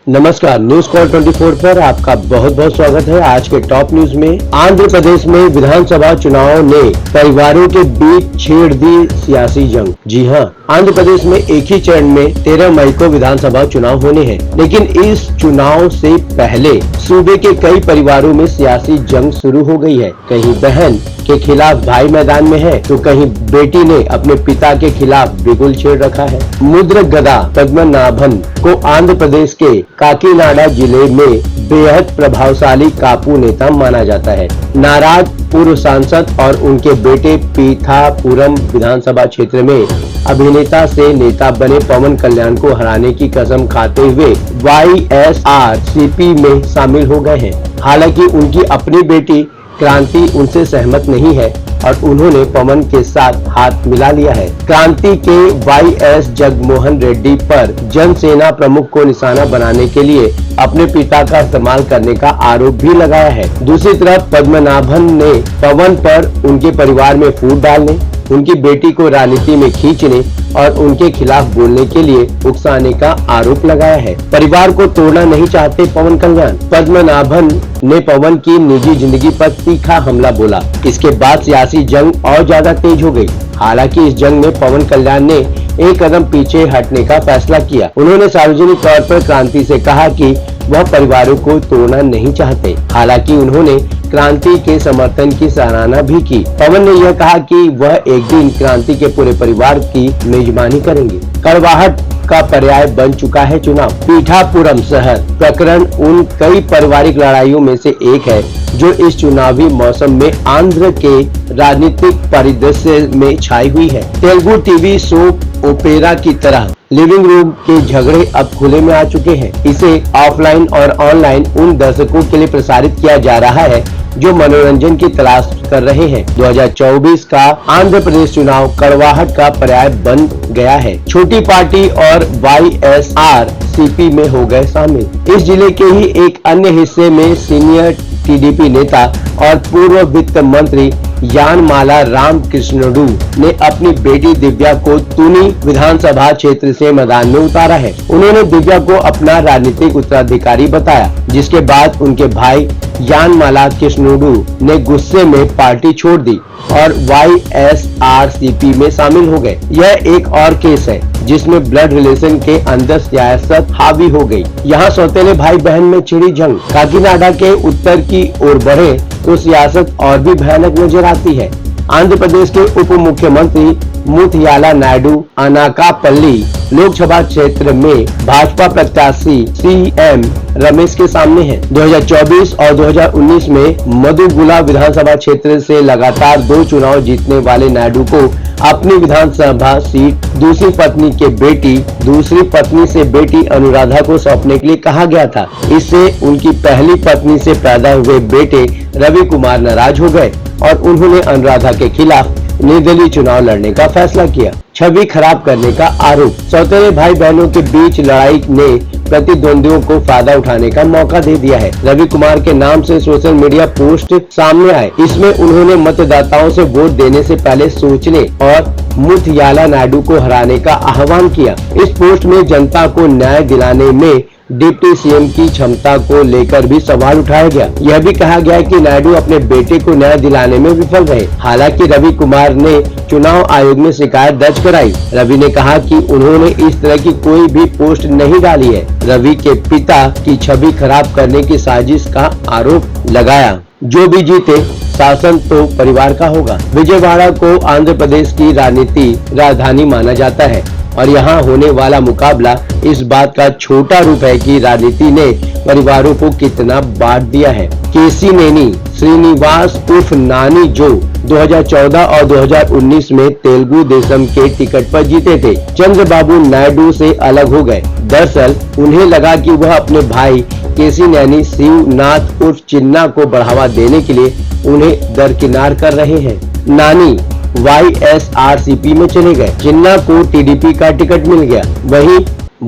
नमस्कार, news call 24 पर आपका बहुत बहुत स्वागत है। आज के टॉप न्यूज में आंध्र प्रदेश में विधानसभा चुनाव ने परिवारों के बीच छेड़ दी सियासी जंग। जी हां, आंध्र प्रदेश में एक ही चरण में 13 मई को विधानसभा चुनाव होने हैं, लेकिन इस चुनाव से पहले सूबे के कई परिवारों में सियासी जंग शुरू हो गई है। कहीं बहन के खिलाफ भाई मैदान में है, तो कहीं बेटी ने अपने पिता के खिलाफ बिगुल छेड़ रखा है। मुद्रगदा पद्मनाभन को आंध्र प्रदेश के काकीनाडा जिले में बेहद प्रभावशाली कापू नेता माना जाता है। नाराज पूर्व सांसद और उनके बेटे पीठापुरम विधानसभा क्षेत्र में अभिनेता से नेता बने पवन कल्याण को हराने की कसम खाते हुए YSRCP में शामिल हो गए हैं। हालांकि उनकी अपनी बेटी क्रांति उनसे सहमत नहीं है और उन्होंने पवन के साथ हाथ मिला लिया है। क्रांति के YS जगमोहन रेड्डी पर जनसेना प्रमुख को निशाना बनाने के लिए अपने पिता का इस्तेमाल करने का आरोप भी लगाया है। दूसरी तरफ पद्मनाभन ने पवन पर उनके परिवार में फूट डालने, उनकी बेटी को राजनीति में खींचने और उनके खिलाफ बोलने के लिए उकसाने का आरोप लगाया है। परिवार को तोड़ना नहीं चाहते पवन कल्याण। पद्मनाभन ने पवन की निजी जिंदगी पर तीखा हमला बोला। इसके बाद सियासी जंग और ज्यादा तेज हो गई। हालांकि इस जंग में पवन कल्याण ने एक कदम पीछे हटने का फैसला किया। उन्होंने सार्वजनिक तौर पर क्रांति से कहा कि वह परिवारों को तोड़ना नहीं चाहते। हालांकि उन्होंने क्रांति के समर्थन की सराहना भी की। पवन ने यह कहा कि वह एक दिन क्रांति के पूरे परिवार की मेजबानी करेंगे। कड़वाहट का पर्याय बन चुका है चुनाव। पीठापुरम शहर प्रकरण उन कई पारिवारिक लड़ाइयों में से एक है जो इस चुनावी मौसम में आंध्र के राजनीतिक परिदृश्य में छाई हुई है। तेलुगु टीवी सोप ओपेरा की तरह लिविंग रूम के झगड़े अब खुले में आ चुके हैं। इसे ऑफलाइन और ऑनलाइन उन दर्शकों के लिए प्रसारित किया जा रहा है जो मनोरंजन की तलाश कर रहे हैं। 2024 का आंध्र प्रदेश चुनाव कड़वाहट का पर्याय बन गया है। छोटी पार्टी और YSRCP में हो गए शामिल। इस जिले के ही एक अन्य हिस्से में सीनियर TDP नेता और पूर्व वित्त मंत्री यानमाला रामकृष्णडू ने अपनी बेटी दिव्या को तुनी विधानसभा क्षेत्र से मैदान में उतारा है। उन्होंने दिव्या को अपना राजनीतिक उत्तराधिकारी बताया, जिसके बाद उनके भाई यानमाला कृष्णडू ने गुस्से में पार्टी छोड़ दी और YSRCP में शामिल हो गए। यह एक और केस है जिसमें ब्लड रिलेशन के अंदर सियासत हावी हो गई। यहाँ सौतेले भाई बहन में छिड़ी जंग। काकीनाडा के उत्तर की ओर बढ़े तो सियासत और भी भयानक नजर आती है। आंध्र प्रदेश के उप मुख्यमंत्री मुथियाला नायडू अनाकापल्ली लोकसभा क्षेत्र में भाजपा प्रत्याशी CM रमेश के सामने है। 2024 और 2019 में मधुगुला विधानसभा क्षेत्र से लगातार 2 चुनाव जीतने वाले नायडू को अपनी विधानसभा सीट दूसरी पत्नी से बेटी अनुराधा को सौंपने के लिए कहा गया था। इससे उनकी पहली पत्नी से पैदा हुए बेटे रवि कुमार नाराज हो गए और उन्होंने अनुराधा के खिलाफ निर्दलीय चुनाव लड़ने का फैसला किया। छवि खराब करने का आरोप। सौतेले भाई बहनों के बीच लड़ाई ने प्रतिद्वंदियों को फायदा उठाने का मौका दे दिया है। रवि कुमार के नाम से सोशल मीडिया पोस्ट सामने आए। इसमें उन्होंने मतदाताओं से वोट देने से पहले सोचने और मुथियाला नायडू को हराने का आह्वान किया। इस पोस्ट में जनता को न्याय दिलाने में डिप्टी CM की क्षमता को लेकर भी सवाल उठाया गया। यह भी कहा गया कि नायडू अपने बेटे को न्याय दिलाने में विफल रहे। हालांकि रवि कुमार ने चुनाव आयोग में शिकायत दर्ज कराई। रवि ने कहा कि उन्होंने इस तरह की कोई भी पोस्ट नहीं डाली है। रवि के पिता की छवि खराब करने की साजिश का आरोप लगाया। जो भी जीते शासन तो परिवार का होगा। विजयवाड़ा को आंध्र प्रदेश की राजनीति राजधानी माना जाता है और यहाँ होने वाला मुकाबला इस बात का छोटा रूप है कि राजनीति ने परिवारों को कितना बांट दिया है। केसीनेनी श्रीनिवास उर्फ नानी जो 2014 और 2019 में तेलुगु देशम के टिकट पर जीते थे, चंद्रबाबू नायडू से अलग हो गए। दरअसल उन्हें लगा कि वह अपने भाई केसीनेनी शिवनाथ उर्फ चिन्ना को बढ़ावा देने के लिए उन्हें दरकिनार कर रहे हैं। नानी YSRCP में चले गए। चिन्ना को TDP का टिकट मिल गया। वहीं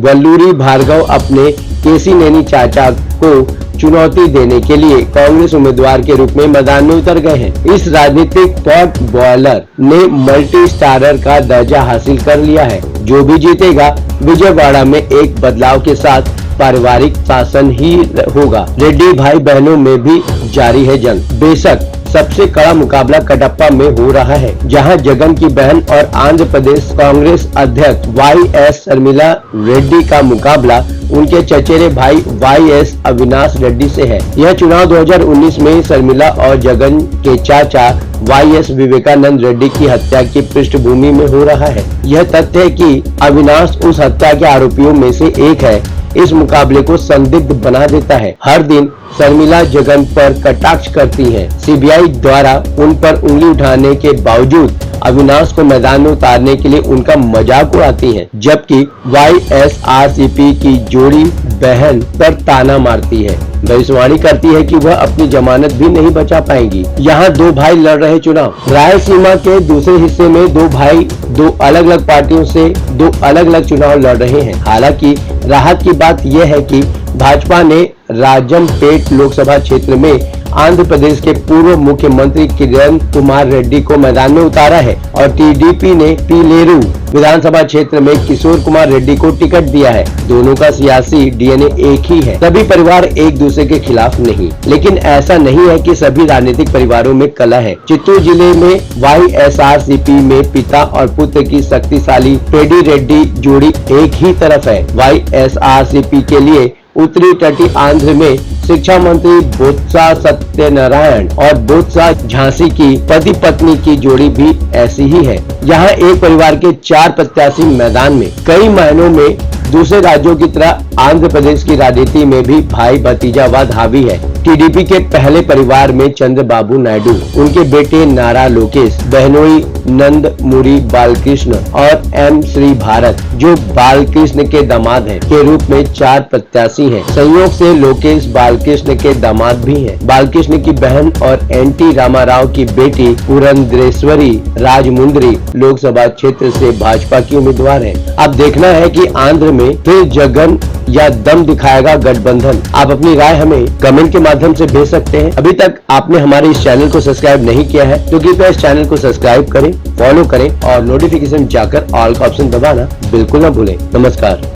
वल्लूरी भार्गव अपने केसीनेनी चाचा को चुनौती देने के लिए कांग्रेस उम्मीदवार के रूप में मैदान में उतर गए हैं। इस राजनीतिक पॉट बॉयलर ने मल्टी स्टारर का दर्जा हासिल कर लिया है। जो भी जीतेगा विजयवाड़ा में एक बदलाव के साथ पारिवारिक शासन ही होगा। रेड्डी भाई बहनों में भी जारी है जंग। बेशक सबसे कड़ा मुकाबला कटप्पा में हो रहा है, जहां जगन की बहन और आंध्र प्रदेश कांग्रेस अध्यक्ष वाई.एस. शर्मिला रेड्डी का मुकाबला उनके चचेरे भाई वाई.एस. अविनाश रेड्डी से है। यह चुनाव 2019 में शर्मिला और जगन के चाचा वाई.एस. विवेकानंद रेड्डी की हत्या की पृष्ठभूमि में हो रहा है। यह तथ्य है कि अविनाश उस हत्या के आरोपियों में से एक है, इस मुकाबले को संदिग्ध बना देता है। हर दिन शर्मिला जगन पर कटाक्ष करती हैं। सीबीआई द्वारा उन पर उंगली उठाने के बावजूद अविनाश को मैदान में उतारने के लिए उनका मजाक उड़ाती हैं, जबकि वाई.एस.आर.सी.पी. की जोड़ी बहन पर ताना मारती है, भविष्यवाणी करती है कि वह अपनी जमानत भी नहीं बचा पाएंगी। यहाँ दो भाई लड़ रहे चुनाव। रायलसीमा के दूसरे हिस्से में दो भाई दो अलग अलग पार्टियों से दो अलग अलग चुनाव लड़ रहे हैं। हालांकि राहत की बात यह है कि भाजपा ने राजमपेट लोकसभा क्षेत्र में आंध्र प्रदेश के पूर्व मुख्यमंत्री किरण कुमार रेड्डी को मैदान में उतारा है और टीडीपी ने पीलेरू विधानसभा क्षेत्र में किशोर कुमार रेड्डी को टिकट दिया है। दोनों का सियासी डीएनए एक ही है। सभी परिवार एक दूसरे के खिलाफ नहीं, लेकिन ऐसा नहीं है कि सभी राजनीतिक परिवारों में कलह है। चित्तूर जिले में वाई.एस.आर.सी.पी. में पिता और पुत्र की शक्तिशाली पेडी रेड्डी जोड़ी एक ही तरफ है। वाई.एस.आर.सी.पी. के लिए उत्तरी तटीय आंध्र में शिक्षा मंत्री बोत्सा सत्यनारायण और बोत्सा झांसी की पति पत्नी की जोड़ी भी ऐसी ही है। यहाँ एक परिवार के 4 प्रत्याशी मैदान में। कई मायनों में दूसरे राज्यों की तरह आंध्र प्रदेश की राजनीति में भी भाई भतीजावाद हावी है। टीडीपी के पहले परिवार में चंद्रबाबू नायडू, उनके बेटे नारा लोकेश, बहनोई नंदमुरी बालकृष्ण और एम श्री भारत, जो बालकृष्ण के दामाद हैं, के रूप में 4 प्रत्याशी हैं। संयोग से लोकेश बालकृष्ण के दामाद भी हैं। बालकृष्ण की बहन और एनटी रामाराव की बेटी पुरंदेश्वरी राजमुंद्री लोकसभा क्षेत्र से भाजपा की उम्मीदवार है। अब देखना है कि आंध्र में फिर जगन या दम दिखाएगा गठबंधन। आप अपनी राय हमें कमेंट के माध्यम से भेज सकते हैं। अभी तक आपने हमारे इस चैनल को सब्सक्राइब नहीं किया है तो कृपया इस चैनल को सब्सक्राइब करें, फॉलो करें और नोटिफिकेशन जाकर ऑल का ऑप्शन दबाना बिल्कुल न भूलें। नमस्कार।